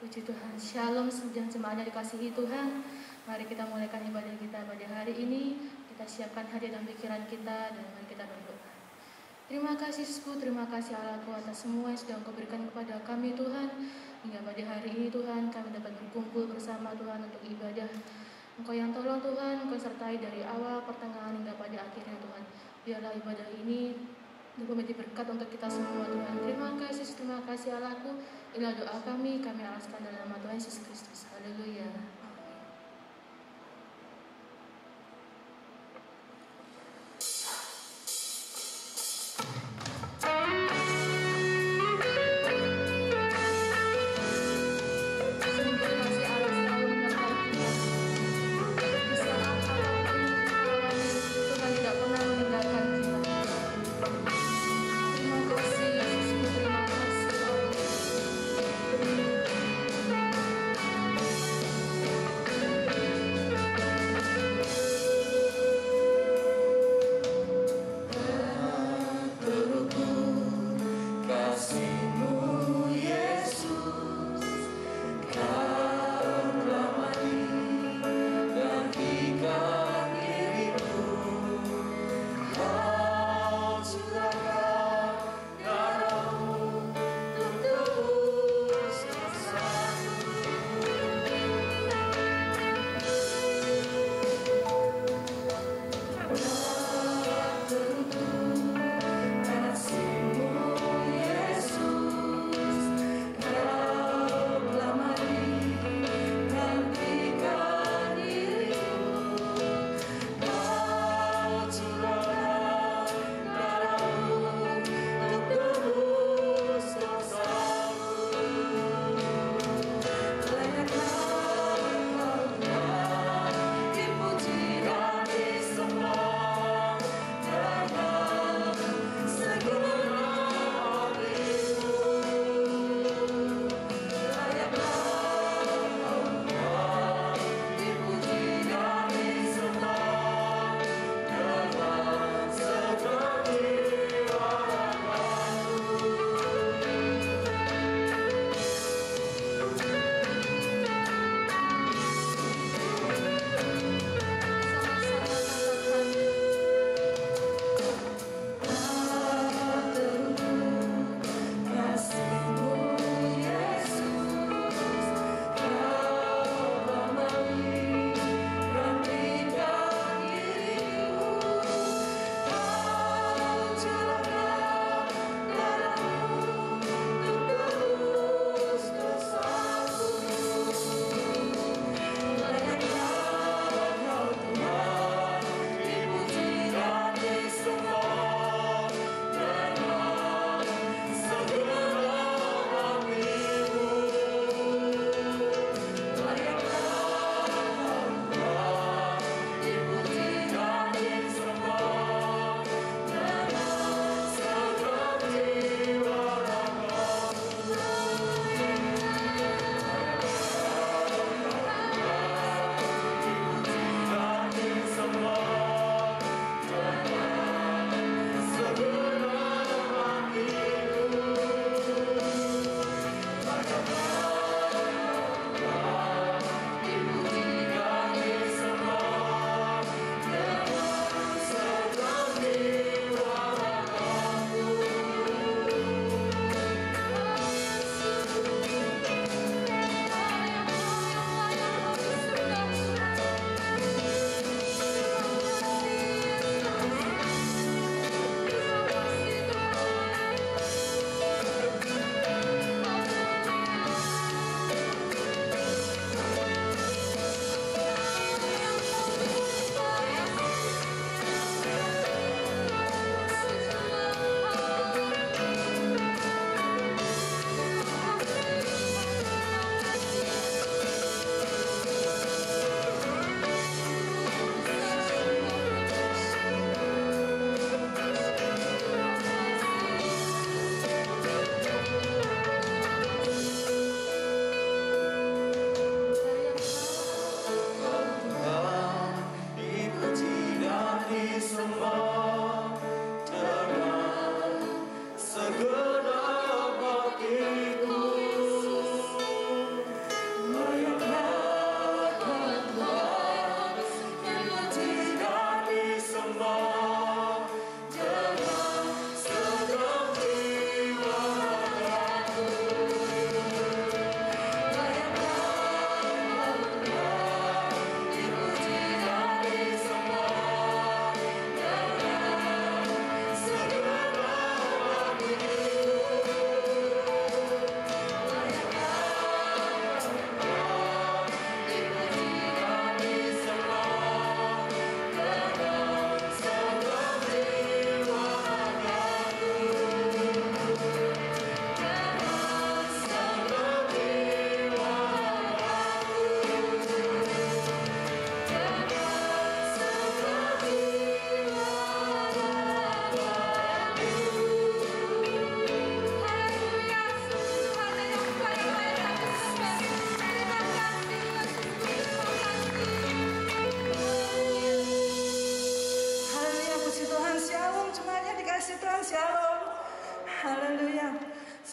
Puji Tuhan, Shalom dan jemaatnya dikasihi Tuhan. Mari kita mulaikan ibadah kita pada hari ini. Kita siapkan hati dan pikiran kita dan mari kita berdoa. Terima kasih Yesusku, terima kasih Allahku atas semua yang sudah Engkau berikan kepada kami Tuhan. Hingga pada hari ini Tuhan kami dapat berkumpul bersama Tuhan untuk ibadah. Engkau yang tolong Tuhan, Engkau sertai dari awal, pertengahan hingga pada akhirnya Tuhan. Biarlah ibadah ini menjadi berkat untuk kita semua Tuhan. Terima kasih Allahku. Inilah doa kami alaskan dalam nama Tuhan Yesus Kristus. Haleluya. Terima kasih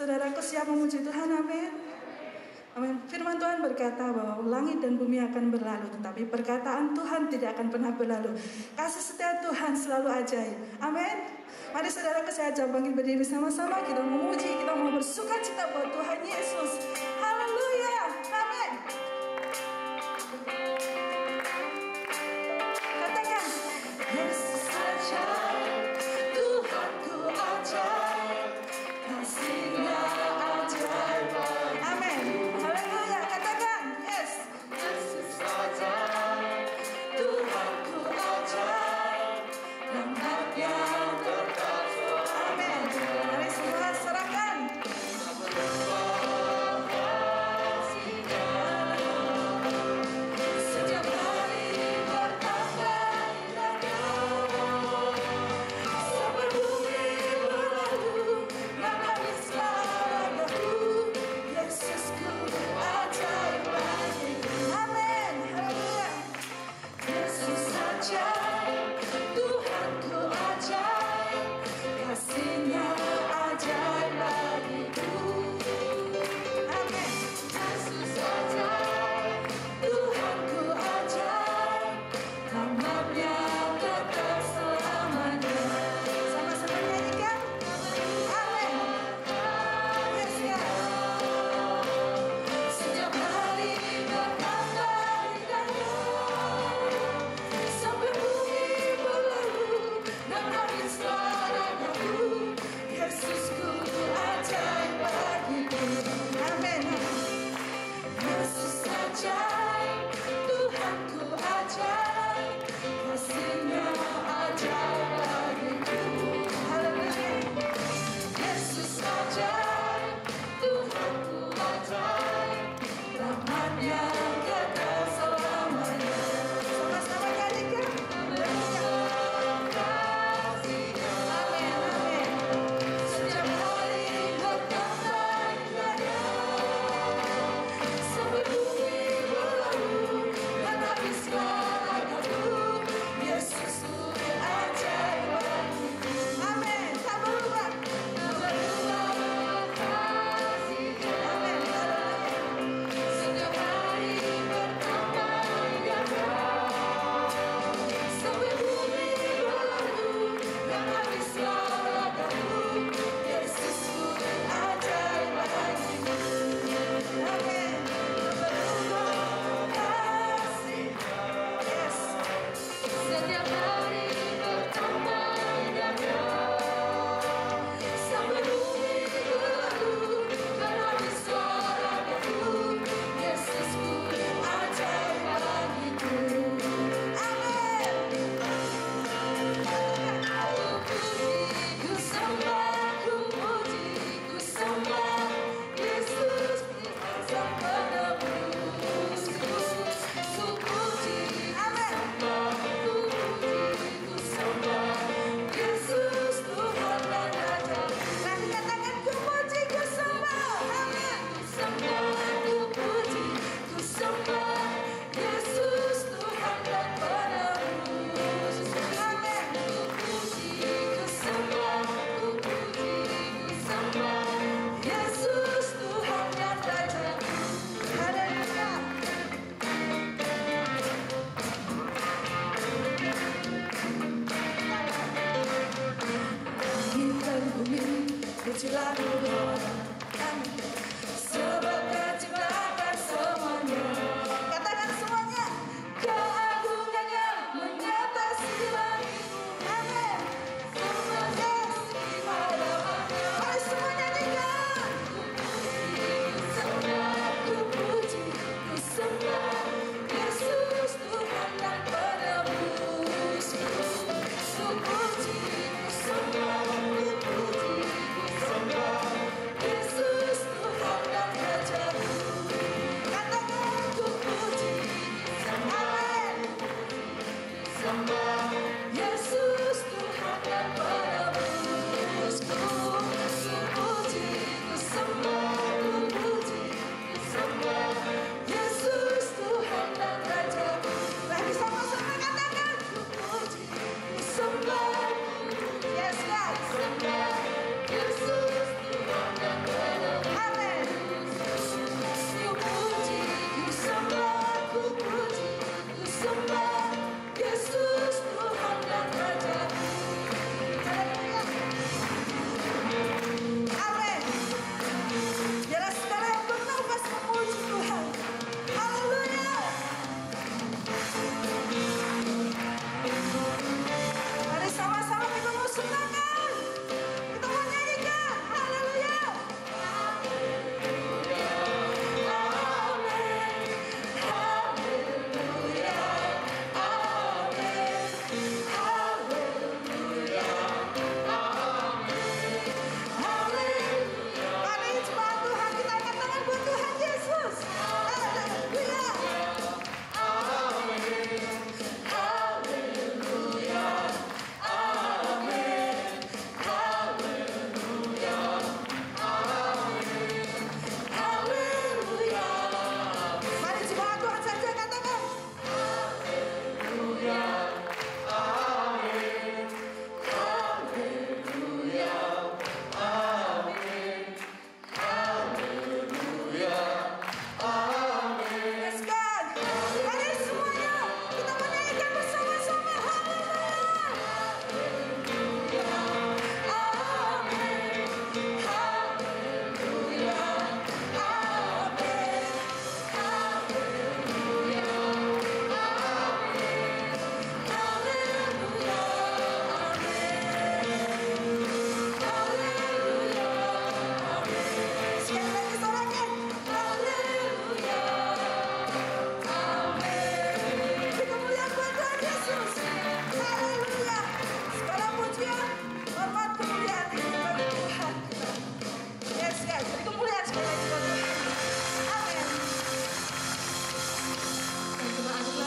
Saudaraku siap memuji Tuhan, amin. Amin. Firman Tuhan berkata bahwa langit dan bumi akan berlalu, tetapi perkataan Tuhan tidak akan pernah berlalu. Kasih setia Tuhan selalu ajaib. Amin. Mari saudaraku saya ajak bangkit berdiri bersama-sama. Kita memuji, kita mau bersuka cita buat Tuhan Yesus. Haleluya. Amin. Katakan, Yesus ajaib, Tuhanku ajaib, kasih-Nya ajaib. Amin. Haleluya. Katakan, yes. Yesus ajaib, Tuhanku ajaib, rahmat-Nya kekal. Amin. Mari semua serahkan.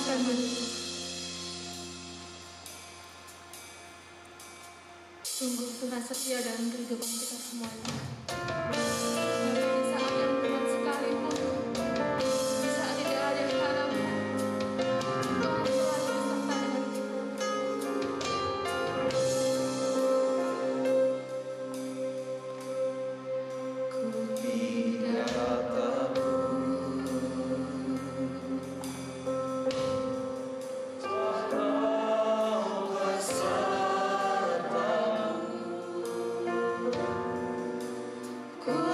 menyerahkannya. Sungguh Tuhan setia dalam kehidupan kita semuanya. Di saat yang berat sekalipun, di saat tidak ada harapan, Tuhan selalu beserta dengan kita. Ku tidak ku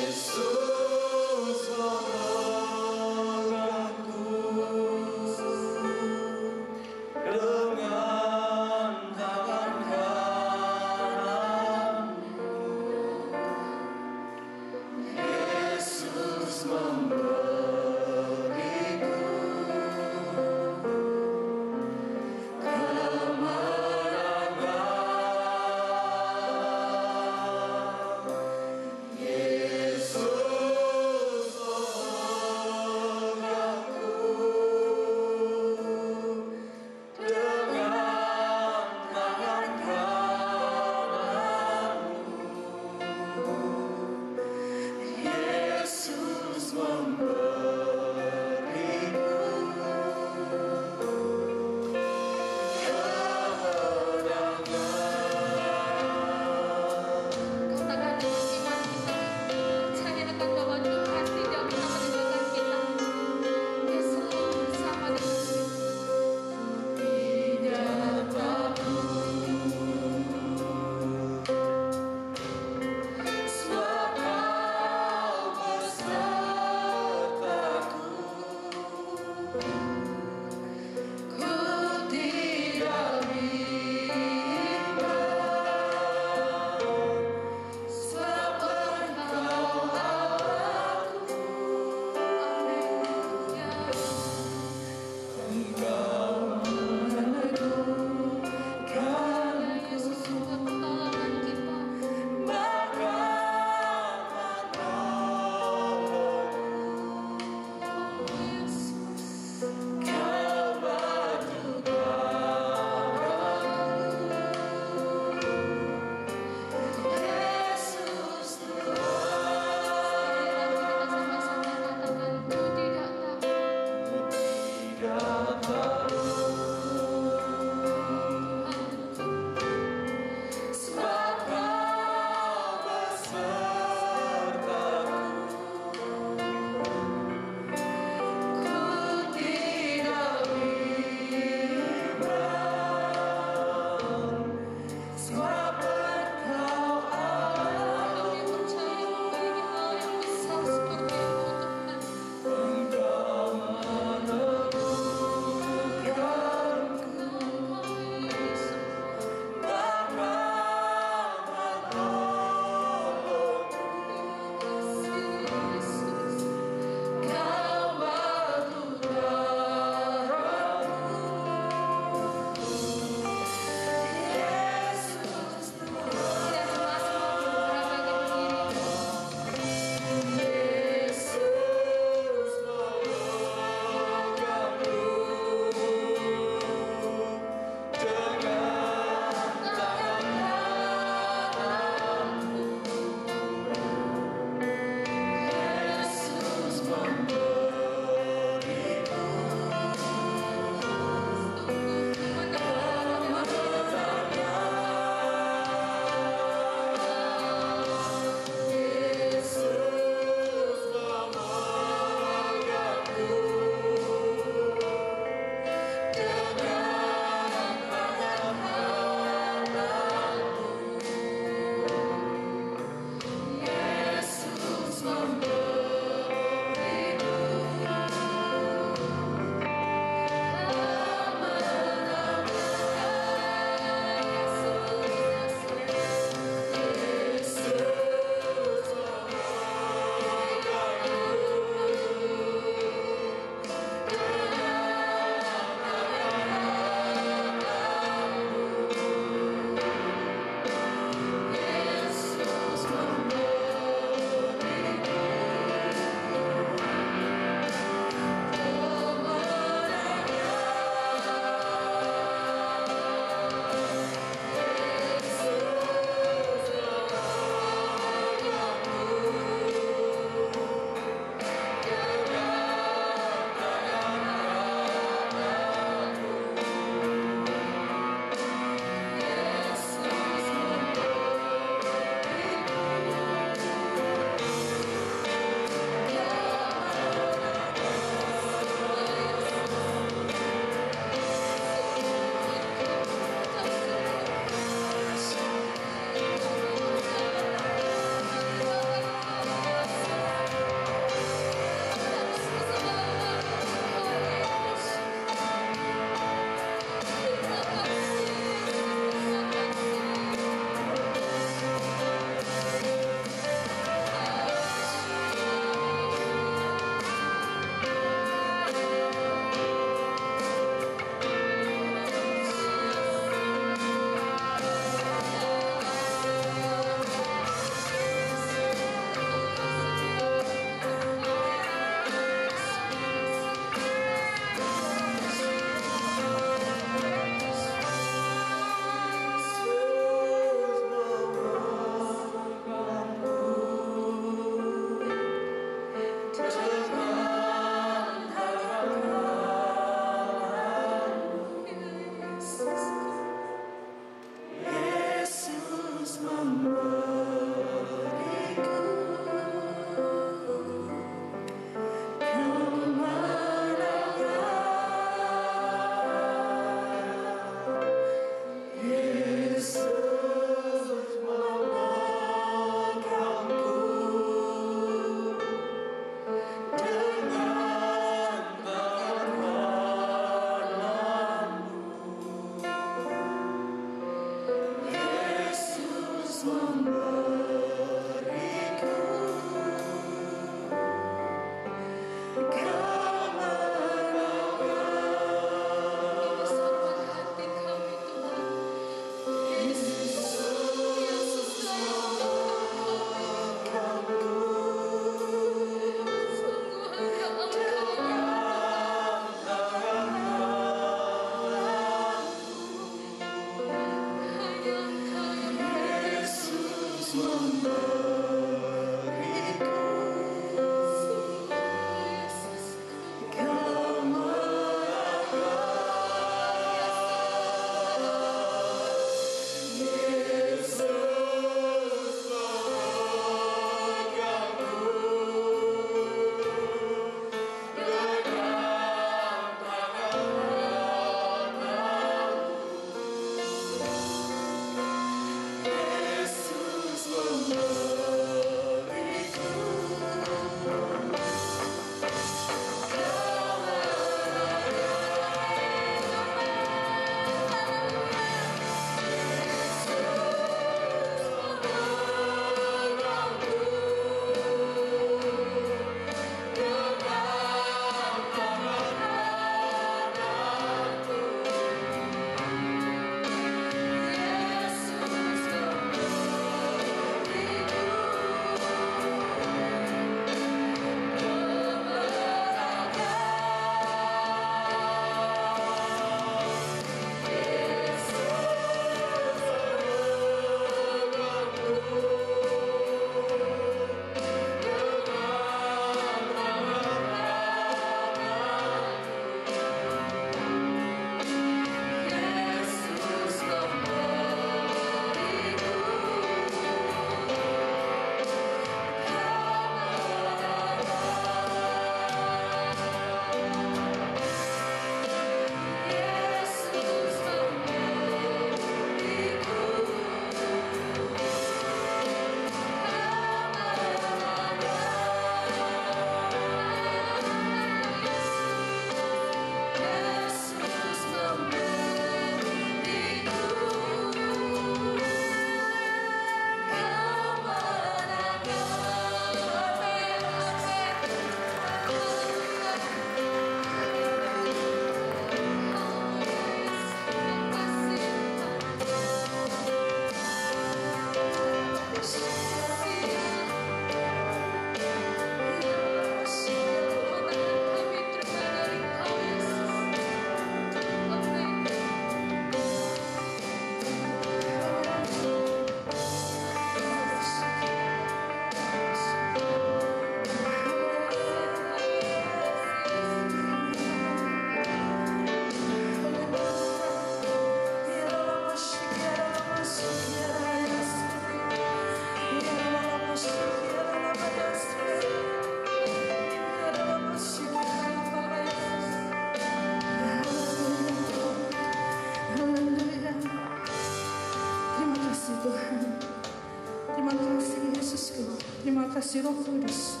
kasih Roh Kudus.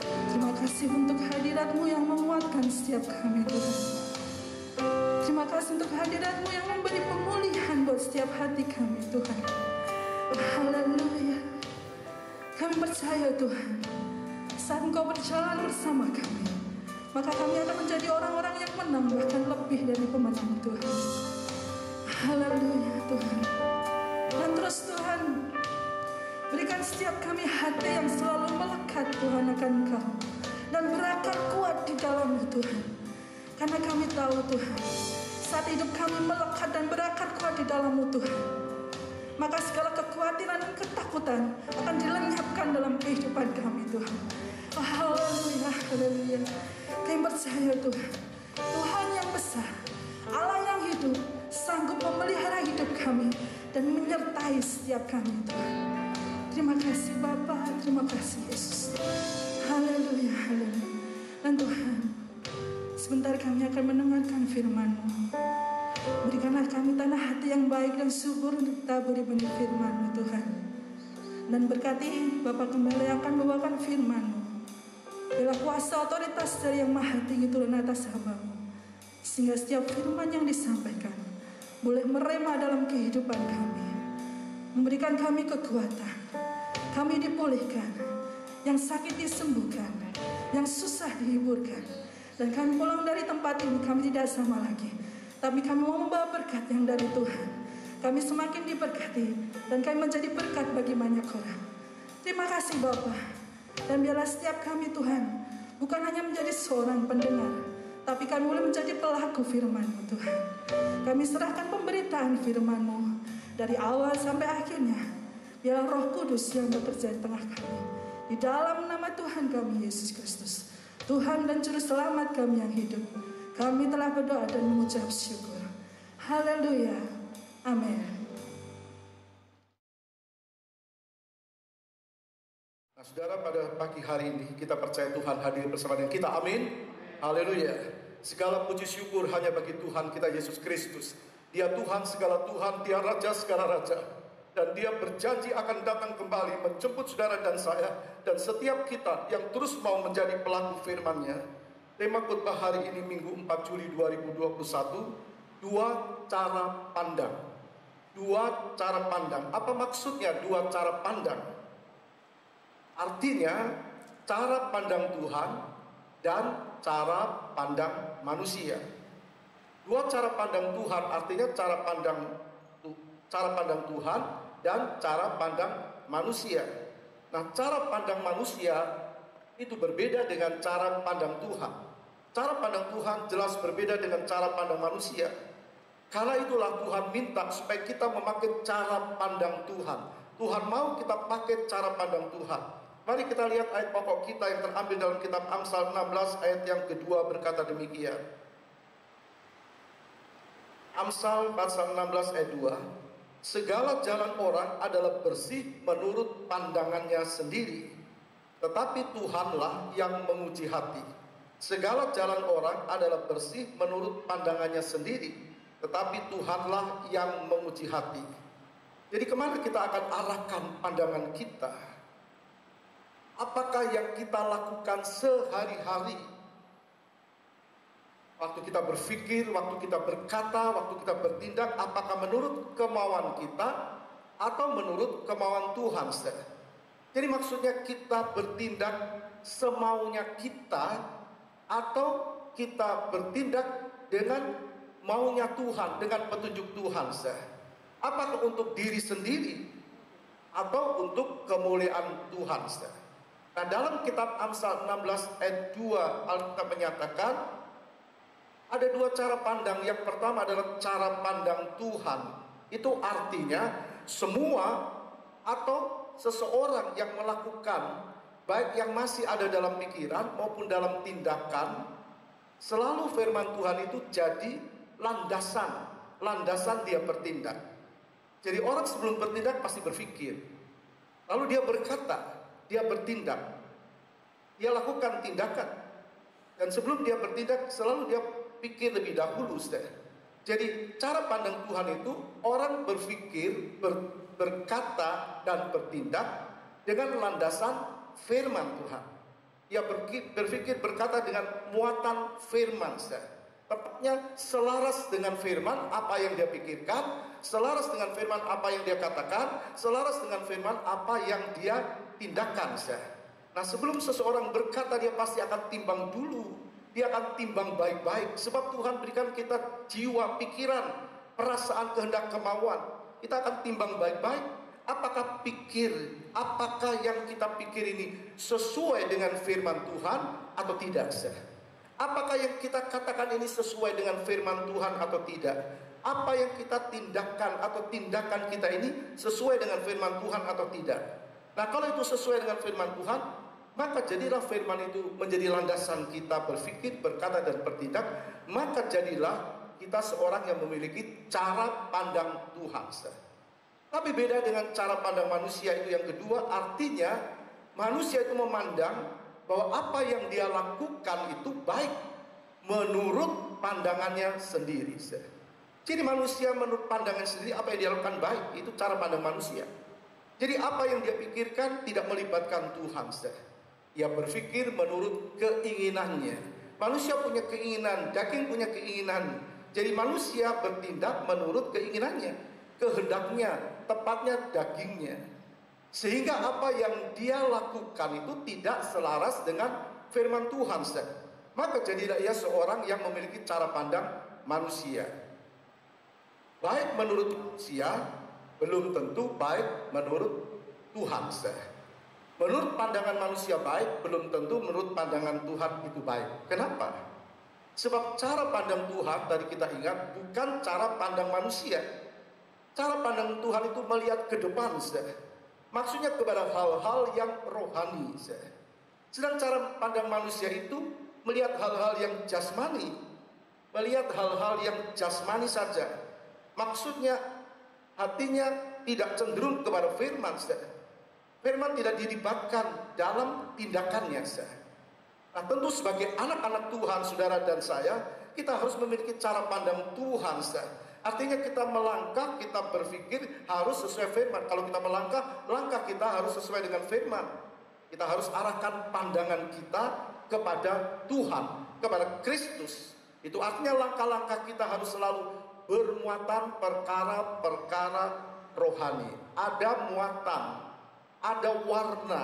Terima kasih untuk hadirat-Mu yang menguatkan setiap kami Tuhan. Terima kasih untuk hadirat-Mu yang memberi pemulihan buat setiap hati kami Tuhan. Haleluya. Kami percaya Tuhan, saat Engkau berjalan bersama kami, maka kami akan menjadi orang-orang yang menang, bahkan lebih dari pemenang Tuhan. Haleluya Tuhan. Dan terus Tuhan, berikan setiap kami hati yang selalu melekat Tuhan akan Engkau, dan berakar kuat di dalam-Mu Tuhan. Karena kami tahu Tuhan, saat hidup kami melekat dan berakar kuat di dalam-Mu Tuhan, maka segala kekhawatiran dan ketakutan akan dilenyapkan dalam kehidupan kami Tuhan. Haleluya, haleluya. Kami percaya Tuhan, Tuhan yang besar, Allah yang hidup, sanggup memelihara hidup kami dan menyertai setiap kami Tuhan. Terima kasih Bapa, terima kasih Yesus. Haleluya, haleluya. Dan Tuhan, sebentar kami akan mendengarkan firman-Mu. Berikanlah kami tanah hati yang baik dan subur untuk taburi benih firman-Mu Tuhan. Dan berkati Bapa Gembala yang akan membawakan firman-Mu. Biarlah kuasa otoritas dari yang maha tinggi turun atas hamba-Mu, sehingga setiap firman yang disampaikan boleh merema dalam kehidupan kami, memberikan kami kekuatan, kami dipulihkan, yang sakit disembuhkan, yang susah dihiburkan. Dan kami pulang dari tempat ini, kami tidak sama lagi, tapi kami mau membawa berkat yang dari Tuhan. Kami semakin diberkati, dan kami menjadi berkat bagi banyak orang. Terima kasih Bapa. Dan biarlah setiap kami Tuhan, bukan hanya menjadi seorang pendengar, tapi kami boleh menjadi pelaku firman-Mu Tuhan. Kami serahkan pemberitaan firman-Mu dari awal sampai akhirnya. Biarlah Roh Kudus yang bekerja di tengah kami. Di dalam nama Tuhan kami Yesus Kristus, Tuhan dan Juru Selamat kami yang hidup, kami telah berdoa dan mengucap syukur. Haleluya. Amin. Nah, saudara, pada pagi hari ini kita percaya Tuhan hadir bersama dengan kita. Amin. Haleluya. Segala puji syukur hanya bagi Tuhan kita Yesus Kristus. Dia Tuhan segala Tuhan, Dia Raja segala Raja. Dan Dia berjanji akan datang kembali menjemput saudara dan saya, dan setiap kita yang terus mau menjadi pelaku firman-Nya. Tema khotbah hari ini Minggu 4 Juli 2021, dua cara pandang. Dua cara pandang. Apa maksudnya dua cara pandang? Artinya cara pandang Tuhan dan cara pandang manusia. Dua cara pandang Tuhan artinya cara pandang Tuhan dan cara pandang manusia. Nah, cara pandang manusia itu berbeda dengan cara pandang Tuhan. Cara pandang Tuhan jelas berbeda dengan cara pandang manusia. Karena itulah Tuhan minta supaya kita memakai cara pandang Tuhan. Tuhan mau kita pakai cara pandang Tuhan. Mari kita lihat ayat pokok kita yang terambil dalam kitab Amsal 16 ayat yang kedua berkata demikian. Amsal pasal 16 ayat 2. Segala jalan orang adalah bersih menurut pandangannya sendiri, tetapi Tuhanlah yang menguji hati. Segala jalan orang adalah bersih menurut pandangannya sendiri, tetapi Tuhanlah yang menguji hati. Jadi kemana kita akan arahkan pandangan kita? Apakah yang kita lakukan sehari-hari? Waktu kita berpikir, waktu kita berkata, waktu kita bertindak, apakah menurut kemauan kita atau menurut kemauan Tuhan? Jadi maksudnya kita bertindak semaunya kita atau kita bertindak dengan maunya Tuhan, dengan petunjuk Tuhan? Apakah untuk diri sendiri atau untuk kemuliaan Tuhan? Nah, dalam kitab Amsal 16 ayat 2 Alkitab menyatakan ada dua cara pandang. Yang pertama adalah cara pandang Tuhan. Itu artinya semua atau seseorang yang melakukan, baik yang masih ada dalam pikiran maupun dalam tindakan, selalu firman Tuhan itu jadi landasan dia bertindak. Jadi orang sebelum bertindak pasti berpikir, lalu dia berkata, dia bertindak, dia lakukan tindakan, dan sebelum dia bertindak selalu dia pikir lebih dahulu. Jadi cara pandang Tuhan itu orang berpikir, berkata dan bertindak dengan landasan firman Tuhan. Ia berpikir berkata dengan muatan firman. Tepatnya selaras dengan firman apa yang dia pikirkan, selaras dengan firman apa yang dia katakan, selaras dengan firman apa yang dia tindakan. Nah, sebelum seseorang berkata, dia pasti akan timbang dulu. Dia akan timbang baik-baik. Sebab Tuhan berikan kita jiwa, pikiran, perasaan, kehendak, kemauan. Kita akan timbang baik-baik. Apakah yang kita pikir ini sesuai dengan firman Tuhan atau tidak? Apakah yang kita katakan ini sesuai dengan firman Tuhan atau tidak? Apa yang kita tindakan atau tindakan kita ini sesuai dengan firman Tuhan atau tidak? Nah, kalau itu sesuai dengan firman Tuhan, maka jadilah firman itu menjadi landasan kita berpikir, berkata, dan bertindak. Maka jadilah kita seorang yang memiliki cara pandang Tuhan. Tapi beda dengan cara pandang manusia itu yang kedua, artinya manusia itu memandang bahwa apa yang dia lakukan itu baik menurut pandangannya sendiri. Jadi manusia menurut pandangan sendiri apa yang dia lakukan baik, itu cara pandang manusia. Jadi apa yang dia pikirkan tidak melibatkan Tuhan. Ia berpikir menurut keinginannya. Manusia punya keinginan, daging punya keinginan. Jadi manusia bertindak menurut keinginannya, kehendaknya, tepatnya dagingnya. Sehingga apa yang dia lakukan itu tidak selaras dengan firman Tuhan. Maka jadilah ia seorang yang memiliki cara pandang manusia. Baik menurut manusia, belum tentu baik menurut Tuhan. Menurut pandangan manusia baik, belum tentu menurut pandangan Tuhan itu baik. Kenapa? Sebab cara pandang Tuhan, tadi kita ingat, bukan cara pandang manusia. Cara pandang Tuhan itu melihat ke depan. Maksudnya kepada hal-hal yang rohani. Sedang cara pandang manusia itu melihat hal-hal yang jasmani, melihat hal-hal yang jasmani saja. Maksudnya hatinya tidak cenderung kepada firman. Firman tidak dilibatkan dalam tindakannya. Nah, tentu sebagai anak-anak Tuhan, saudara dan saya, kita harus memiliki cara pandang Tuhan. Artinya kita melangkah, kita berpikir harus sesuai firman. Kalau kita melangkah, langkah kita harus sesuai dengan firman. Kita harus arahkan pandangan kita kepada Tuhan, kepada Kristus. Itu artinya langkah-langkah kita harus selalu bermuatan perkara-perkara rohani. Ada muatan, ada warna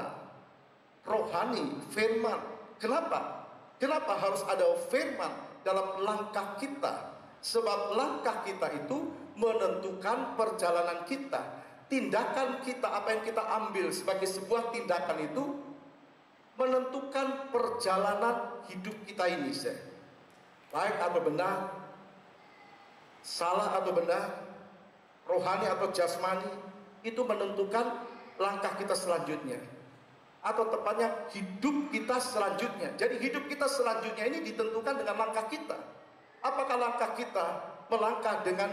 rohani, firman. Kenapa? Kenapa harus ada firman dalam langkah kita? Sebab langkah kita itu menentukan perjalanan kita. Tindakan kita, apa yang kita ambil sebagai sebuah tindakan itu menentukan perjalanan hidup kita ini. Baik atau benar, salah atau benar, rohani atau jasmani, itu menentukan langkah kita selanjutnya. Atau tepatnya hidup kita selanjutnya. Jadi hidup kita selanjutnya ini ditentukan dengan langkah kita. Apakah langkah kita melangkah dengan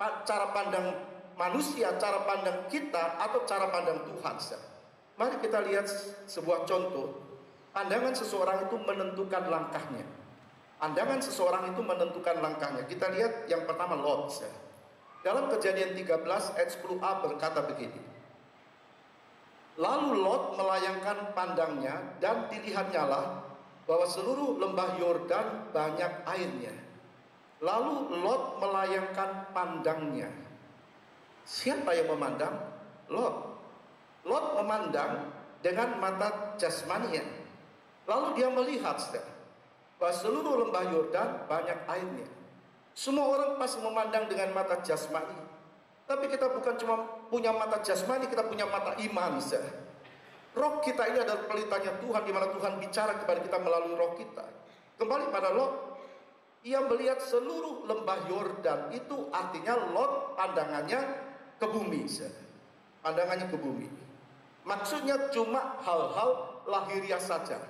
cara pandang manusia, cara pandang kita, atau cara pandang Tuhan? Mari kita lihat sebuah contoh. Pandangan seseorang itu menentukan langkahnya. Pandangan seseorang itu menentukan langkahnya. Kita lihat yang pertama Lot. Dalam Kejadian 13 ayat 10a berkata begini. Lalu Lot melayangkan pandangnya dan dilihatnyalah bahwa seluruh lembah Yordan banyak airnya. Lalu Lot melayangkan pandangnya. Siapa yang memandang? Lot. Lot memandang dengan mata jasmaninya. Lalu dia melihat bahwa seluruh lembah Yordan banyak airnya. Semua orang pasti memandang dengan mata jasmani. Tapi kita bukan cuma punya mata jasmani, kita punya mata iman. Roh kita ini adalah pelitanya Tuhan, di mana Tuhan bicara kepada kita melalui roh kita. Kembali pada Lot. Ia melihat seluruh lembah Yordan. Itu artinya Lot pandangannya ke bumi. Pandangannya ke bumi. Maksudnya cuma hal-hal lahiriah saja.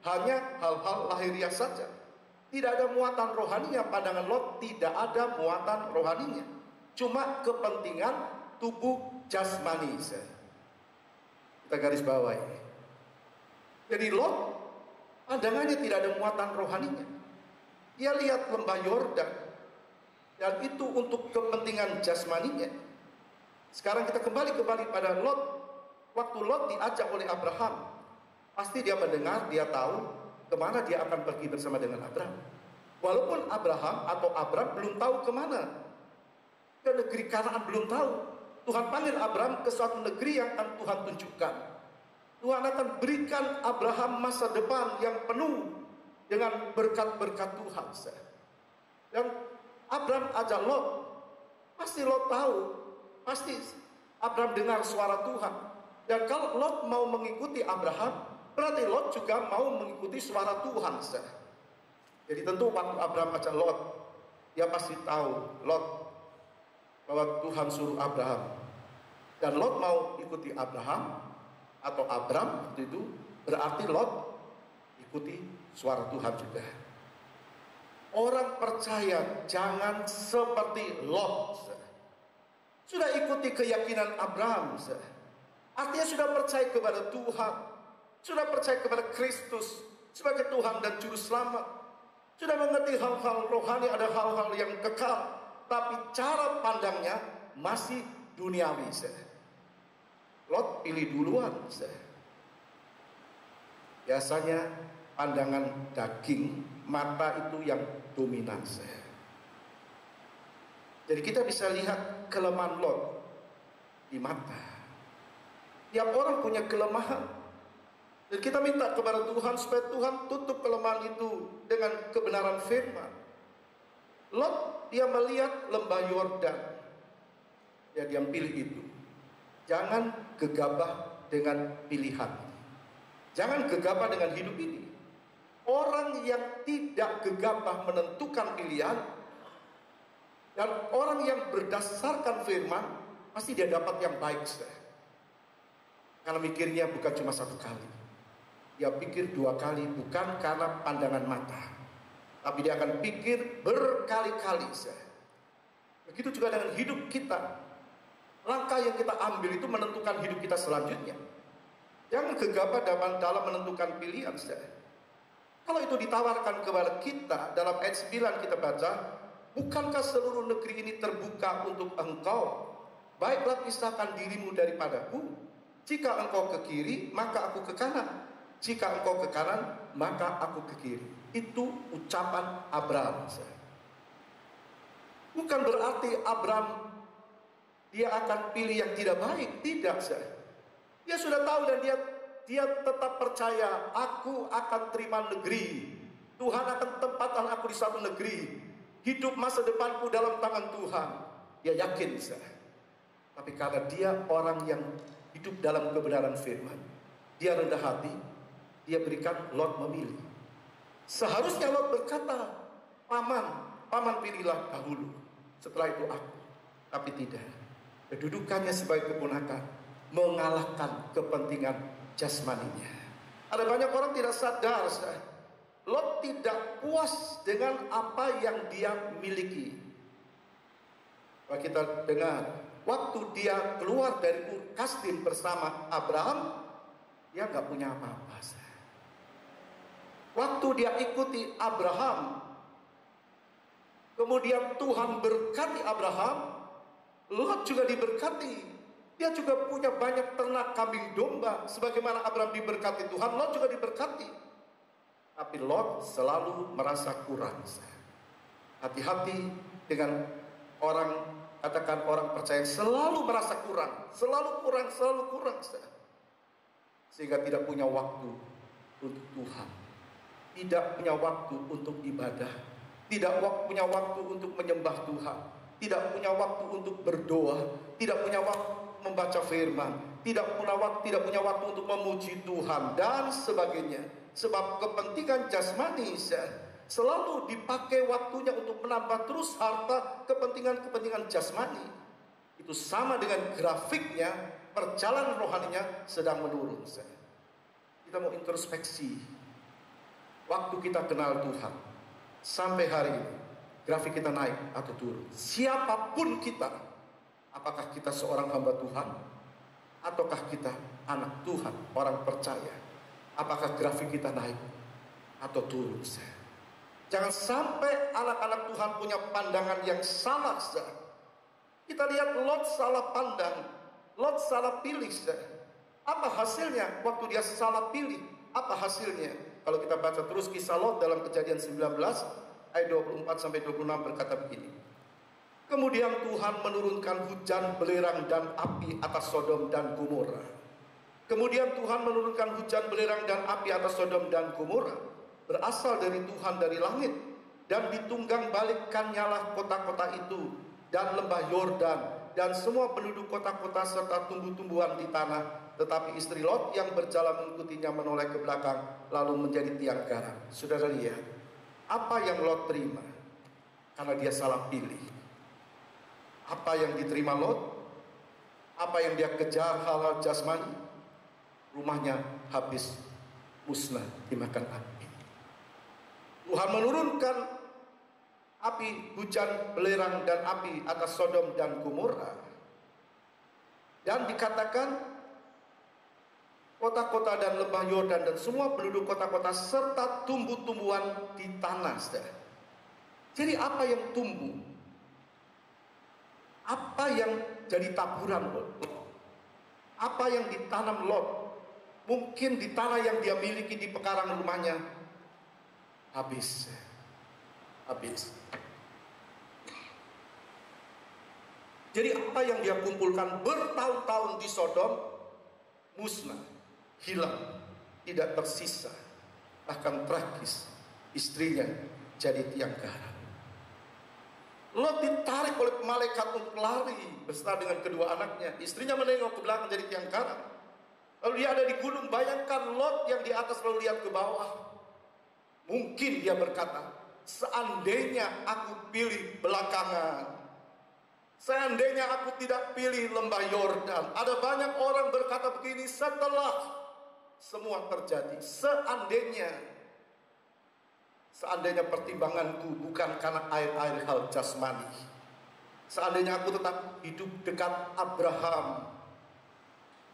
Hanya hal-hal lahiriah saja. Tidak ada muatan rohaninya. Pandangan Lot tidak ada muatan rohaninya. Cuma kepentingan tubuh jasmani. Kita garis bawahi. Jadi Lot pandangannya tidak ada muatan rohaninya. Dia lihat lembah Yordan, dan itu untuk kepentingan jasmaninya. Sekarang kita kembali pada Lot. Waktu Lot diajak oleh Abraham Pasti dia mendengar, dia tahu kemana dia akan pergi bersama dengan Abraham. Walaupun Abram belum tahu kemana, ke negeri Kanaan belum tahu. Tuhan panggil Abraham ke suatu negeri yang akan Tuhan tunjukkan. Tuhan akan berikan Abraham masa depan yang penuh dengan berkat-berkat Tuhan. Dan Abraham ajak Lot. Pasti Lot tahu. Pasti Abraham dengar suara Tuhan. Dan kalau Lot mau mengikuti Abraham, berarti Lot juga mau mengikuti suara Tuhan. Jadi tentu waktu Abraham ajak Lot, dia pasti tahu Lot bahwa Tuhan suruh Abraham. Dan Lot mau ikuti Abraham atau Abram waktu itu, berarti Lot ikuti suara Tuhan juga. Orang percaya jangan seperti Lot. Sudah ikuti keyakinan Abraham. Artinya sudah percaya kepada Tuhan, sudah percaya kepada Kristus sebagai Tuhan dan Juru Selamat, sudah mengerti hal-hal rohani, ada hal-hal yang kekal, tapi cara pandangnya masih duniawi. Lot pilih duluan. Biasanya pandangan daging, mata itu yang dominan. Jadi kita bisa lihat kelemahan Lot di mata. Tiap orang punya kelemahan. Dan kita minta kepada Tuhan supaya Tuhan tutup kelemahan itu dengan kebenaran firman. Lot dia melihat lembah Yordan. Ya, dia pilih itu. Jangan gegabah dengan pilihan. Jangan gegabah dengan hidup ini. Orang yang tidak gegabah menentukan pilihan, dan orang yang berdasarkan firman, pasti dia dapat yang baik. Karena mikirnya bukan cuma satu kali. Dia pikir dua kali, bukan karena pandangan mata, tapi dia akan pikir berkali-kali. Begitu juga dengan hidup kita. Langkah yang kita ambil itu menentukan hidup kita selanjutnya. Jangan gegabah dalam menentukan pilihan. Kalau itu ditawarkan kepada kita, dalam ayat 9 kita baca, bukankah seluruh negeri ini terbuka untuk engkau? Baiklah pisahkan dirimu daripadaku. Jika engkau ke kiri, maka aku ke kanan. Jika engkau ke kanan, maka aku ke kiri. Itu ucapan Abraham. Bukan berarti Abraham dia akan pilih yang tidak baik. Tidak. Dia sudah tahu dan dia tetap percaya, aku akan terima negeri. Tuhan akan tempatkan aku di satu negeri. Hidup masa depanku dalam tangan Tuhan. Dia yakin. Tapi karena dia orang yang hidup dalam kebenaran firman, dia rendah hati, dia berikan Lot memilih. Seharusnya Lot berkata, paman pilihlah dahulu, setelah itu aku. Tapi tidak. Kedudukannya sebagai keponakan mengalahkan kepentingan jasmaninya. Ada banyak orang tidak sadar, Lot tidak puas dengan apa yang dia miliki. Kalau kita dengar, waktu dia keluar dari Ur Kasdim bersama Abraham, dia nggak punya apa-apa. Waktu dia ikuti Abraham, kemudian Tuhan berkati Abraham, Lot juga diberkati. Dia juga punya banyak ternak kambing domba. Sebagaimana Abraham diberkati Tuhan, Lot juga diberkati. Tapi Lot selalu merasa kurang. Hati-hati dengan orang, katakan orang percaya selalu merasa kurang. Selalu kurang. Sehingga tidak punya waktu untuk Tuhan. Tidak punya waktu untuk ibadah. Tidak punya waktu untuk menyembah Tuhan. Tidak punya waktu untuk berdoa, tidak punya waktu membaca firman, tidak punya waktu untuk memuji Tuhan dan sebagainya. Sebab kepentingan jasmani selalu dipakai waktunya untuk menambah terus harta, kepentingan jasmani. Itu sama dengan grafiknya, perjalanan rohaninya sedang menurun. Kita mau introspeksi. Waktu kita kenal Tuhan sampai hari ini, grafik kita naik atau turun. Siapapun kita, apakah kita seorang hamba Tuhan, ataukah kita anak Tuhan, orang percaya, apakah grafik kita naik atau turun? Jangan sampai anak-anak Tuhan punya pandangan yang salah. Kita lihat Lot salah pandang, Lot salah pilih. Apa hasilnya waktu dia salah pilih? Apa hasilnya? Kalau kita baca terus kisah Lot dalam Kejadian 19 ayat 24 sampai 26 berkata begini. Kemudian Tuhan menurunkan hujan belerang dan api atas Sodom dan Gomora. Kemudian Tuhan menurunkan hujan belerang dan api atas Sodom dan Gomora, berasal dari Tuhan dari langit, dan ditunggang balikkannya kota-kota itu dan lembah Yordan dan semua penduduk kota-kota serta tumbuh-tumbuhan di tanah. Tetapi istri Lot yang berjalan mengikutinya menoleh ke belakang lalu menjadi tiang garam. Saudara lihat, apa yang Lot terima? Karena dia salah pilih. Apa yang diterima Lot? Apa yang dia kejar, hal-hal jasmani? Rumahnya habis musnah dimakan api. Tuhan menurunkan api, hujan belerang dan api atas Sodom dan Gomora. Dan dikatakan kota-kota dan lembah Yordan dan semua penduduk kota-kota serta tumbuh-tumbuhan di tanah. Jadi apa yang tumbuh? Apa yang jadi taburan Lot? Apa yang ditanam Lot? Mungkin di tanah yang dia miliki di pekarangan rumahnya habis. Jadi apa yang dia kumpulkan bertahun-tahun di Sodom musnah, hilang, tidak tersisa. Bahkan tragis, istrinya jadi tiang garam. Lot ditarik oleh malaikat untuk lari beserta dengan kedua anaknya. Istrinya menengok ke belakang jadi tiang garam. Lalu dia ada di gunung. Bayangkan Lot yang di atas lalu lihat ke bawah. Mungkin dia berkata, seandainya aku pilih belakangan, seandainya aku tidak pilih lembah Yordan. Ada banyak orang berkata begini setelah semua terjadi. Seandainya pertimbanganku bukan karena air-air hal jasmani. Seandainya aku tetap hidup dekat Abraham.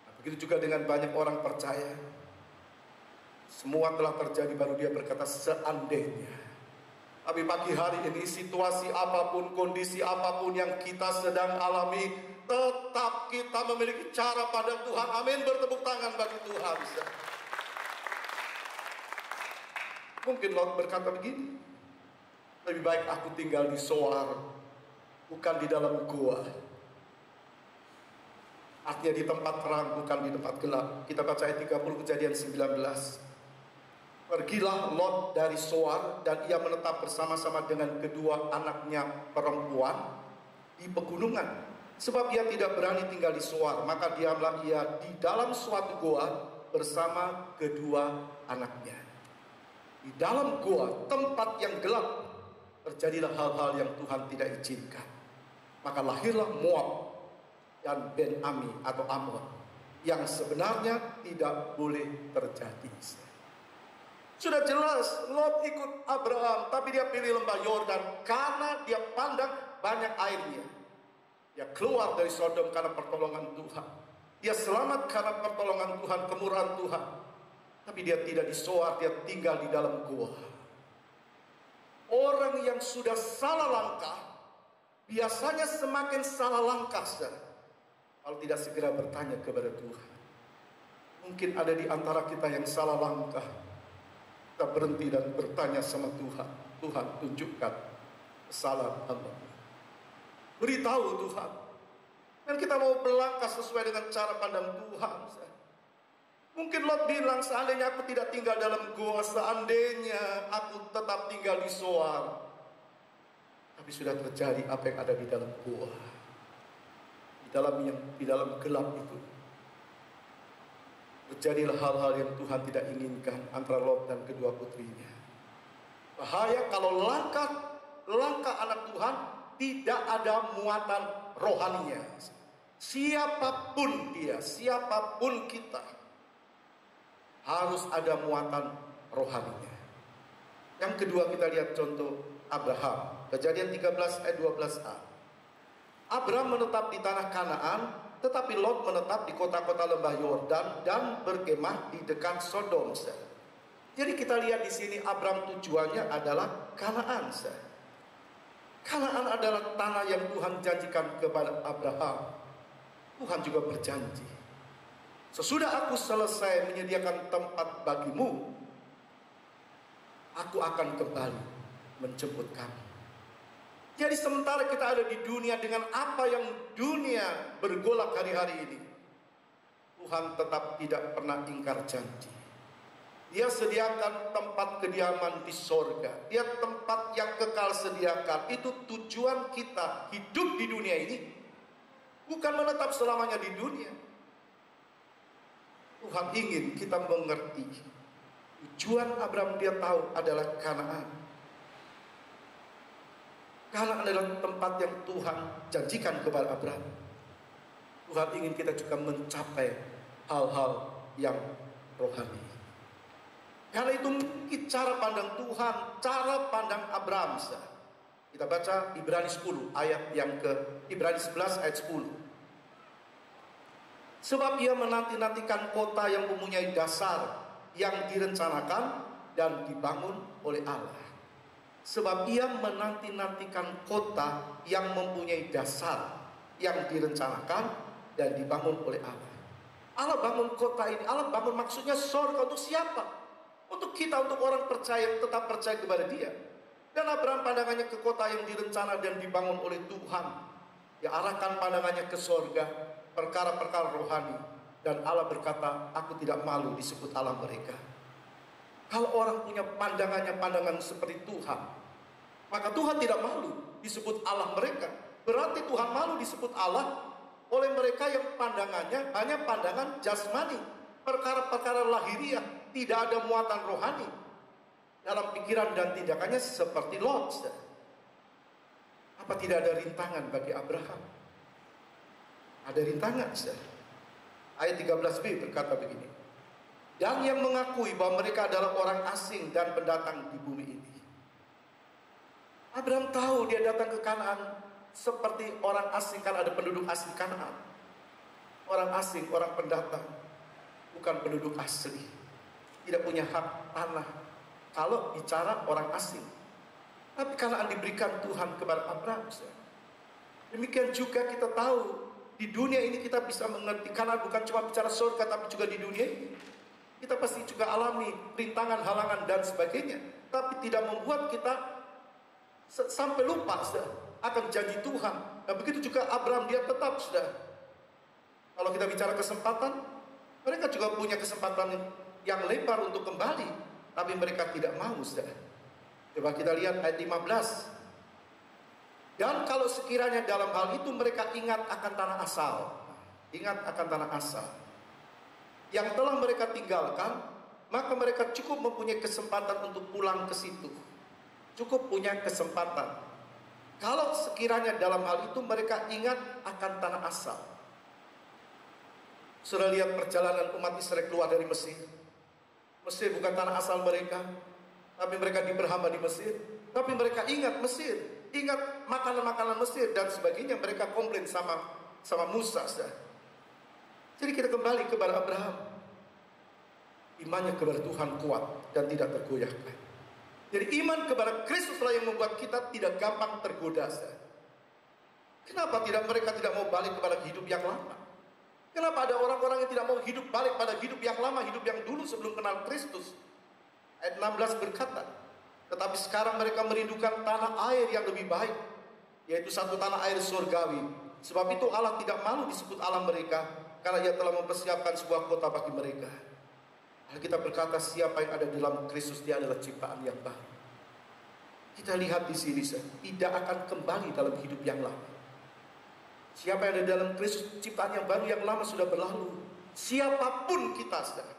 Nah, begitu juga dengan banyak orang percaya. Semua telah terjadi baru dia berkata seandainya. Tapi pagi hari ini situasi apapun, kondisi apapun yang kita sedang alami, tetap kita memiliki cara pada Tuhan. Amin, bertepuk tangan bagi Tuhan. Mungkin Lot berkata begini, lebih baik aku tinggal di Soar, bukan di dalam gua. Artinya di tempat terang, bukan di tempat gelap. Kita baca ayat 30 Kejadian 19. Pergilah Lot dari Soar dan ia menetap bersama-sama dengan kedua anaknya perempuan di pegunungan. Sebab ia tidak berani tinggal di Soar, maka diamlah ia di dalam suatu goa bersama kedua anaknya. Di dalam goa, tempat yang gelap, terjadilah hal-hal yang Tuhan tidak izinkan. Maka lahirlah Moab dan Ben-Ami atau Amon, yang sebenarnya tidak boleh terjadi. Sudah jelas Lot ikut Abraham, tapi dia pilih lembah Yordan karena dia pandang banyak airnya. Dia keluar dari Sodom karena pertolongan Tuhan. Dia selamat karena pertolongan Tuhan, kemurahan Tuhan. Tapi dia tidak di Soar, dia tinggal di dalam gua. Orang yang sudah salah langkah biasanya semakin salah langkah kalau tidak segera bertanya kepada Tuhan. Mungkin ada di antara kita yang salah langkah. Kita berhenti dan bertanya sama Tuhan. Tuhan, tunjukkan kesalahan hamba. Beritahu Tuhan. Dan kita mau berlangkah sesuai dengan cara pandang Tuhan. Mungkin Lot bilang, seandainya aku tidak tinggal dalam gua, seandainya aku tetap tinggal di Soar. Tapi sudah terjadi apa yang ada di dalam gua. Di dalam gelap itu. Terjadilah hal-hal yang Tuhan tidak inginkan antara Lot dan kedua putrinya. Bahaya kalau langkah anak Tuhan tidak ada muatan rohaninya. Siapapun dia, siapapun kita, harus ada muatan rohaninya. Yang kedua kita lihat contoh Abraham. Kejadian 13 ayat 12a. Abraham menetap di tanah Kanaan, tetapi Lot menetap di kota-kota lembah Yordan dan berkemah di dekat Sodom. Jadi kita lihat di sini Abraham tujuannya adalah Kanaan. Kanaan adalah tanah yang Tuhan janjikan kepada Abraham. Tuhan juga berjanji, Sesudah aku selesai menyediakan tempat bagimu, aku akan kembali menjemput kamu. Jadi sementara kita ada di dunia dengan apa yang dunia bergolak hari-hari ini, Tuhan tetap tidak pernah ingkar janji. Dia sediakan tempat kediaman di sorga. Dia tempat yang kekal sediakan. Itu tujuan kita hidup di dunia ini. Bukan menetap selamanya di dunia. Tuhan ingin kita mengerti. Tujuan Abraham dia tahu adalah Kanaan. Kanaan adalah tempat yang Tuhan janjikan kepada Abraham. Tuhan ingin kita juga mencapai hal-hal yang rohani. Karena itu mungkin cara pandang Tuhan, cara pandang Abraham. Kita baca Ibrani 10 ayat yang Ibrani 11 ayat 10. Sebab ia menanti-nantikan kota yang mempunyai dasar, yang direncanakan dan dibangun oleh Allah. Sebab ia menanti-nantikan kota yang mempunyai dasar, yang direncanakan dan dibangun oleh Allah. Allah bangun kota ini, Allah bangun maksudnya surga untuk siapa? Untuk kita, untuk orang percaya yang tetap percaya kepada Dia. Dan Abraham pandangannya ke kota yang direncana dan dibangun oleh Tuhan. Dia arahkan pandangannya ke surga, perkara-perkara rohani. Dan Allah berkata, aku tidak malu disebut Allah mereka. Kalau orang punya pandangan seperti Tuhan, maka Tuhan tidak malu disebut Allah mereka. Berarti Tuhan malu disebut Allah oleh mereka yang pandangannya hanya pandangan jasmani, perkara-perkara lahiriah, tidak ada muatan rohani dalam pikiran dan tindakannya seperti Lot. Apa tidak ada rintangan bagi Abraham? Ada rintangan. Ayat 13b berkata begini. Dan yang mengakui bahwa mereka adalah orang asing dan pendatang di bumi ini. Abraham tahu dia datang ke Kanaan seperti orang asing, kan ada penduduk asli Kanaan. Orang asing, orang pendatang, bukan penduduk asli. Tidak punya hak tanah kalau bicara orang asing. Tapi Kanaan diberikan Tuhan kepada Abraham. Demikian juga kita tahu di dunia ini kita bisa mengerti Kanaan bukan cuma bicara surga, tapi juga di dunia ini kita pasti juga alami rintangan, halangan dan sebagainya. Tapi tidak membuat kita sampai lupa akan janji Tuhan. Nah begitu juga Abraham, dia tetap kalau kita bicara kesempatan, mereka juga punya kesempatan yang lebar untuk kembali, tapi mereka tidak mau. Coba kita lihat ayat 15. Dan kalau sekiranya dalam hal itu mereka ingat akan tanah asal, ingat akan tanah asal yang telah mereka tinggalkan, maka mereka cukup mempunyai kesempatan untuk pulang ke situ. Cukup punya kesempatan. Kalau sekiranya dalam hal itu mereka ingat akan tanah asal. Sudah lihat perjalanan umat Israel keluar dari Mesir. Mesir bukan tanah asal mereka, tapi mereka diberhamba di Mesir. Tapi mereka ingat Mesir, ingat makanan-makanan Mesir dan sebagainya. Mereka komplain sama Musa. Jadi kita kembali kepada Abraham. Imannya kepada Tuhan kuat dan tidak tergoyahkan. Jadi iman kepada Kristuslah yang membuat kita tidak gampang tergoda. Kenapa mereka tidak mau balik kepada hidup yang lama? Kenapa ada orang-orang yang tidak mau hidup balik pada hidup yang lama, hidup yang dulu sebelum kenal Kristus? Ayat 16 berkata, tetapi sekarang mereka merindukan tanah air yang lebih baik, yaitu satu tanah air surgawi. Sebab itu Allah tidak malu disebut Allah mereka, karena Ia telah mempersiapkan sebuah kota bagi mereka. Alkitab berkata, siapa yang ada di dalam Kristus, dia adalah ciptaan yang baru. Kita lihat di sini, tidak akan kembali dalam hidup yang lama. Siapa yang ada dalam Kristus, ciptaan yang baru, yang lama sudah berlalu. Siapapun kita, saudara.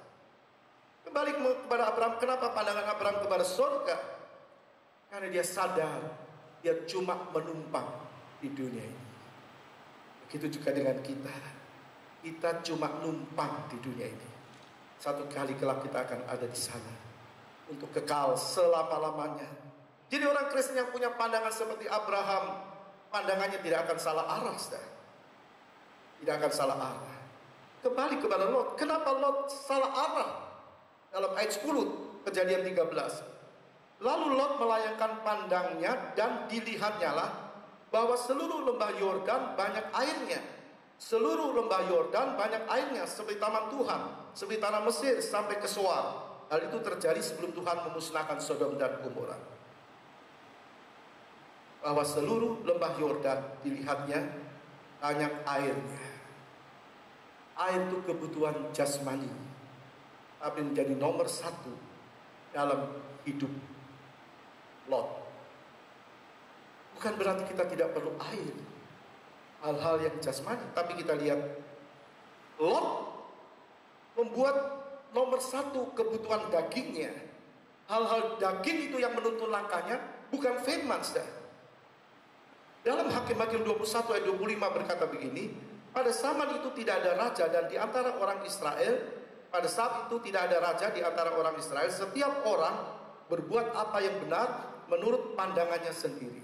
Kembali kepada Abraham. Kenapa pandangan Abraham kepada surga? Karena dia sadar dia cuma menumpang di dunia ini. Begitu juga dengan kita. Kita cuma numpang di dunia ini. Satu kali kelak kita akan ada di sana untuk kekal selama-lamanya. Jadi orang Kristen yang punya pandangan seperti Abraham, pandangannya tidak akan salah arah, saudara. Tidak akan salah arah. Kembali kepada Lot. Kenapa Lot salah arah? Dalam ayat 10, Kejadian 13. Lalu Lot melayangkan pandangnya dan dilihatnyalah bahwa seluruh lembah Yordan banyak airnya, Seluruh lembah Yordan banyak airnya seperti taman Tuhan, seperti tanah Mesir sampai ke Soar. Hal itu terjadi sebelum Tuhan memusnahkan Sodom dan Gomora. Bahwa seluruh lembah Yordan dilihatnya banyak airnya. Air itu kebutuhan jasmani, tapi menjadi nomor satu dalam hidup Lot. Bukan berarti kita tidak perlu air, hal-hal yang jasmani, tapi kita lihat Lot membuat nomor satu kebutuhan dagingnya. Hal-hal daging itu yang menuntun langkahnya, bukan firman. Dalam Hakim-Hakim 21 ayat 25 berkata begini, pada zaman itu tidak ada raja dan di antara orang Israel, pada saat itu tidak ada raja di antara orang Israel, setiap orang berbuat apa yang benar menurut pandangannya sendiri.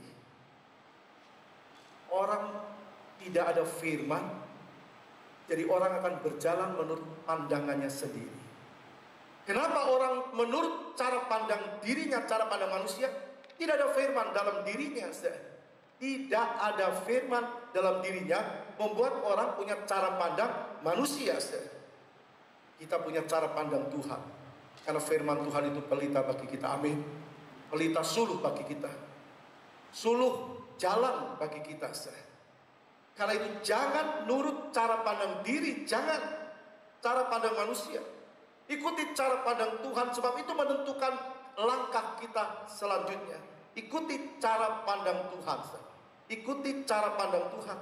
Orang tidak ada firman, jadi orang akan berjalan menurut pandangannya sendiri. Kenapa orang menurut cara pandang dirinya, cara pandang manusia? Tidak ada firman dalam dirinya. Tidak ada firman dalam dirinya membuat orang punya cara pandang manusia. Kita punya cara pandang Tuhan, karena firman Tuhan itu pelita bagi kita. Amin. Pelita suluh bagi kita, suluh jalan bagi kita. Karena itu jangan nurut cara pandang diri, jangan cara pandang manusia. Ikuti cara pandang Tuhan, sebab itu menentukan langkah kita selanjutnya. Ikuti cara pandang Tuhan. Ikuti cara pandang Tuhan.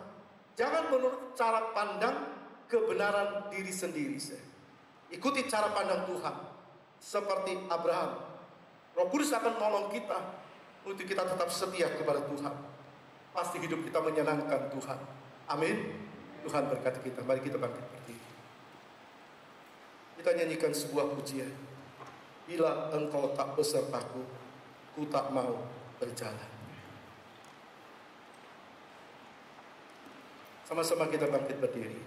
Jangan menurut cara pandang kebenaran diri sendiri. Ikuti cara pandang Tuhan. Seperti Abraham, Roh Kudus akan menolong kita untuk kita tetap setia kepada Tuhan. Pasti hidup kita menyenangkan Tuhan. Amin. Tuhan berkati kita. Mari kita bangkit berdiri. Kita nyanyikan sebuah pujian. Bila engkau tak besertaku, ku tak mau berjalan. Sama-sama kita bangkit berdiri.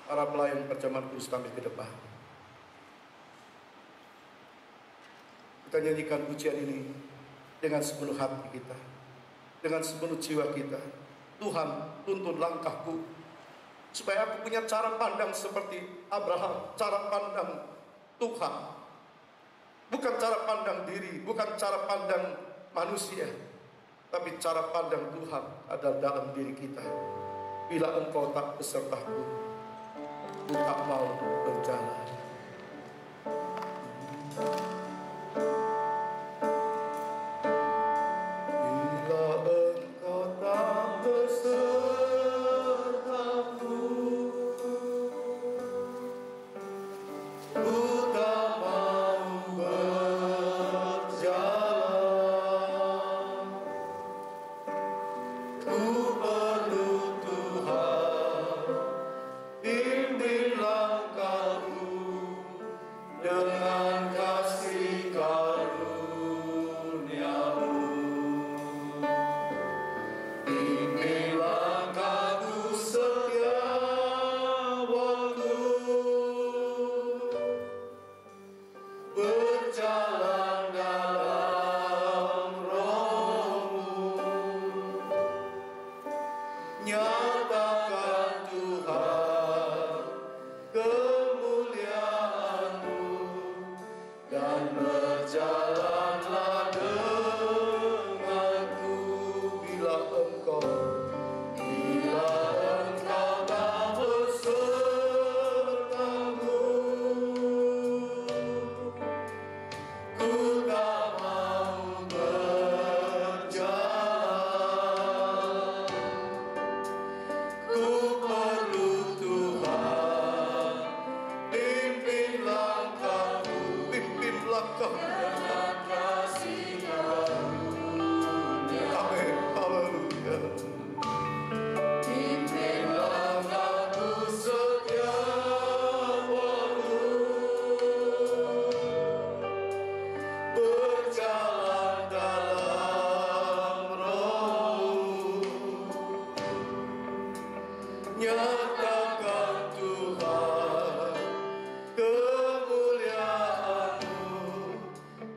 Para pelayan perjamuan kudus tampil ke depan. Kita nyanyikan pujian ini dengan sepenuh hati kita, dengan sepenuh jiwa kita. Tuhan, tuntun langkahku, supaya aku punya cara pandang seperti Abraham, cara pandang Tuhan. Bukan cara pandang diri, bukan cara pandang manusia, tapi cara pandang Tuhan ada dalam diri kita. Bila engkau tak besertaku, ku tak mau berjalan.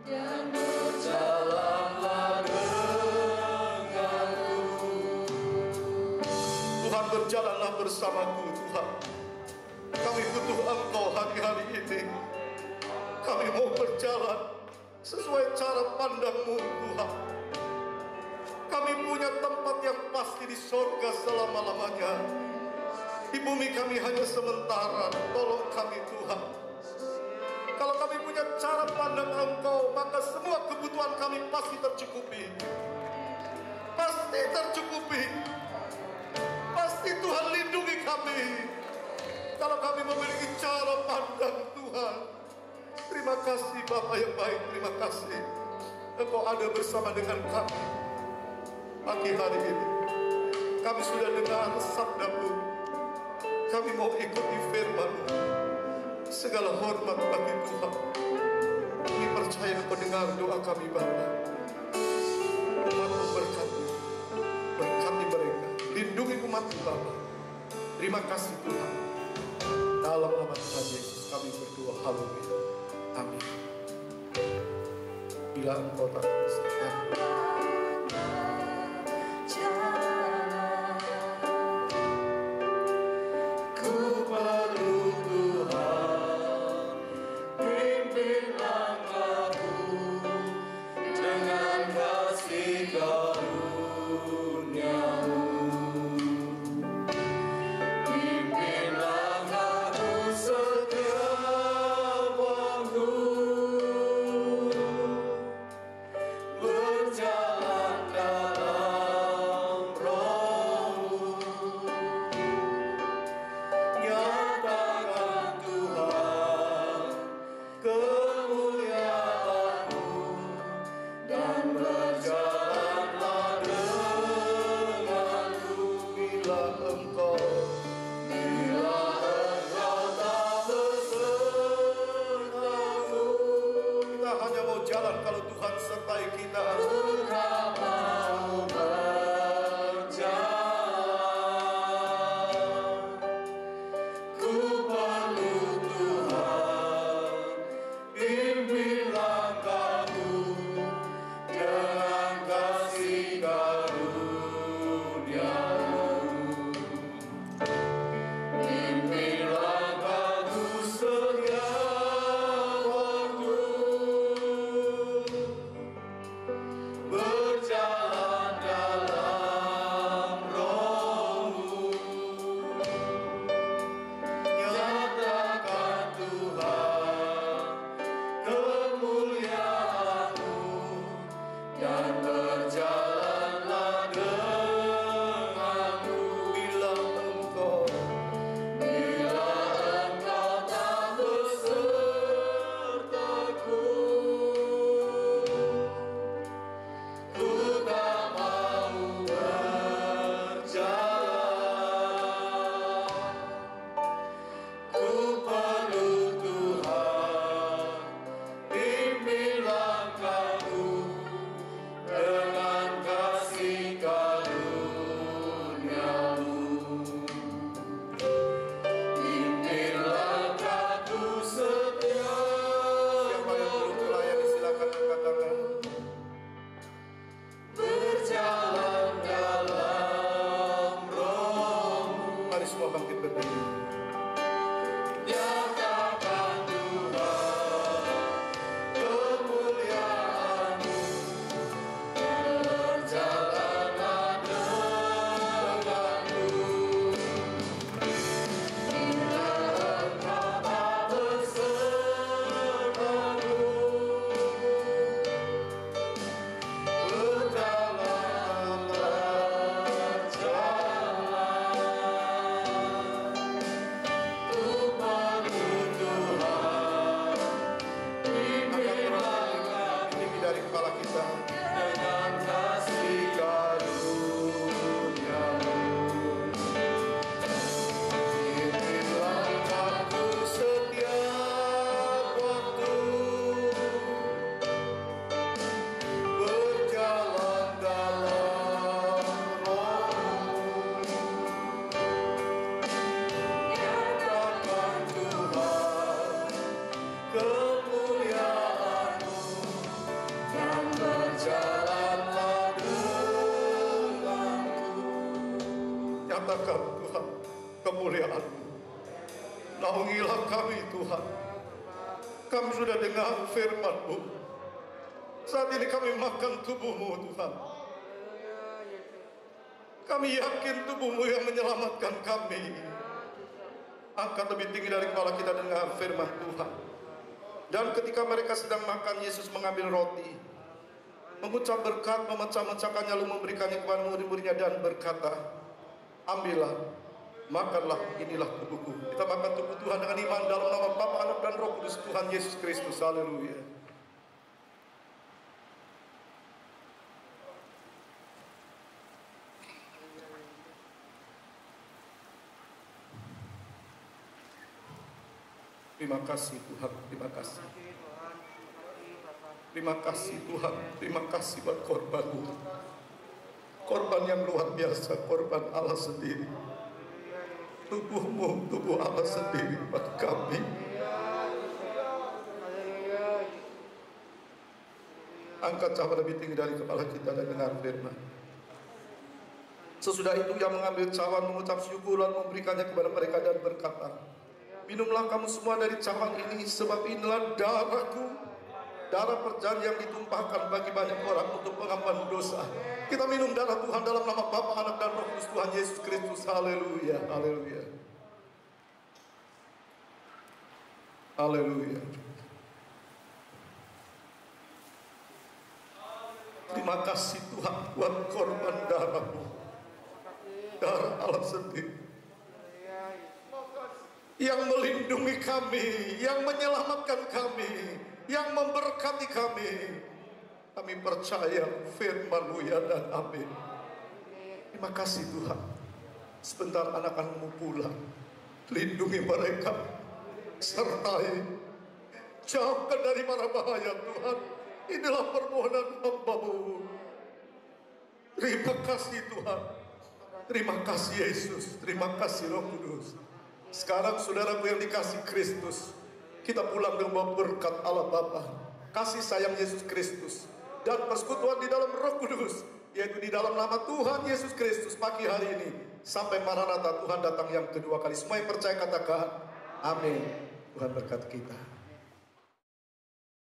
Dan berjalanlah berjalanlah bersamaku Tuhan. Kami butuh Engkau hari-hari ini. Kami mau berjalan sesuai cara pandang-Mu Tuhan. Kami punya tempat yang pasti di sorga selama-lamanya. Di bumi kami hanya sementara. Tolong kami Tuhan. Kalau kami punya cara pandang Engkau, maka semua kebutuhan kami pasti tercukupi. Pasti tercukupi. Pasti Tuhan lindungi kami. Kalau kami memiliki cara pandang Tuhan. Terima kasih Bapa yang baik. Terima kasih Engkau ada bersama dengan kami. Pagi hari ini kami sudah dengar sabda-Mu. Kami mau ikuti firman-Mu. Segala hormat bagi Tuhan. Kami percaya Engkau dengar doa kami Bapa. Umat-Mu berkati mereka. Lindungi umat-Mu Bapa. Terima kasih Tuhan. Dalam nama Tuhan Yesus kami berdoa. Haleluya. Amin. Bila Engkau tak bisa. Panggilah kami Tuhan. Kami sudah dengar firman-Mu. Saat ini kami makan tubuh-Mu Tuhan. Kami yakin tubuh-Mu yang menyelamatkan kami. Angkat lebih tinggi dari kepala kita dengar firman Tuhan. Dan ketika mereka sedang makan, Yesus mengambil roti, mengucap berkat, memecah-mecahkannya, lalu memberikannya kepada murid-muridnya dan berkata, ambillah, makanlah, inilah tubuhku. Kita makan tubuh Tuhan dengan iman dalam nama Bapa, Anak dan Roh Kudus, Tuhan Yesus Kristus. Haleluya. Terima kasih Tuhan, terima kasih. Terima kasih Tuhan, terima kasih buat korban-Mu. Korban yang luar biasa, korban Allah sendiri. Tubuh-Mu, tubuh Allah sendiri buat kami. Angkat cawan lebih tinggi dari kepala kita dan dengar firman. Sesudah itu ia mengambil cawan, mengucap syukur, lalu memberikannya kepada mereka dan berkata, minumlah kamu semua dari cawan ini, sebab inilah darahku, darah perjanjian yang ditumpahkan bagi banyak orang untuk pengampunan dosa. Kita minum darah Tuhan dalam nama Bapa, Anak dan Roh Kudus, Tuhan Yesus Kristus. Haleluya, haleluya, haleluya. Terima kasih Tuhan buat korban darah-Mu, darah Allah sendiri, yang melindungi kami, yang menyelamatkan kami, yang memberkati kami. Kami percaya firman-Mu ya dan amin. Terima kasih Tuhan. Sebentar anak-anak-Mu pulang, lindungi mereka, sertai, jauhkan dari mara bahaya Tuhan. Inilah permohonan hamba-Mu. Terima kasih Tuhan. Terima kasih Yesus. Terima kasih Roh Kudus. Sekarang saudaraku yang dikasih Kristus, kita pulang dengan berkat Allah Bapa, kasih sayang Yesus Kristus, dan persekutuan di dalam Roh Kudus, yaitu di dalam nama Tuhan Yesus Kristus pagi hari ini sampai Maranatha, Tuhan datang yang kedua kali. Semua yang percaya katakan amin. Tuhan berkati kita.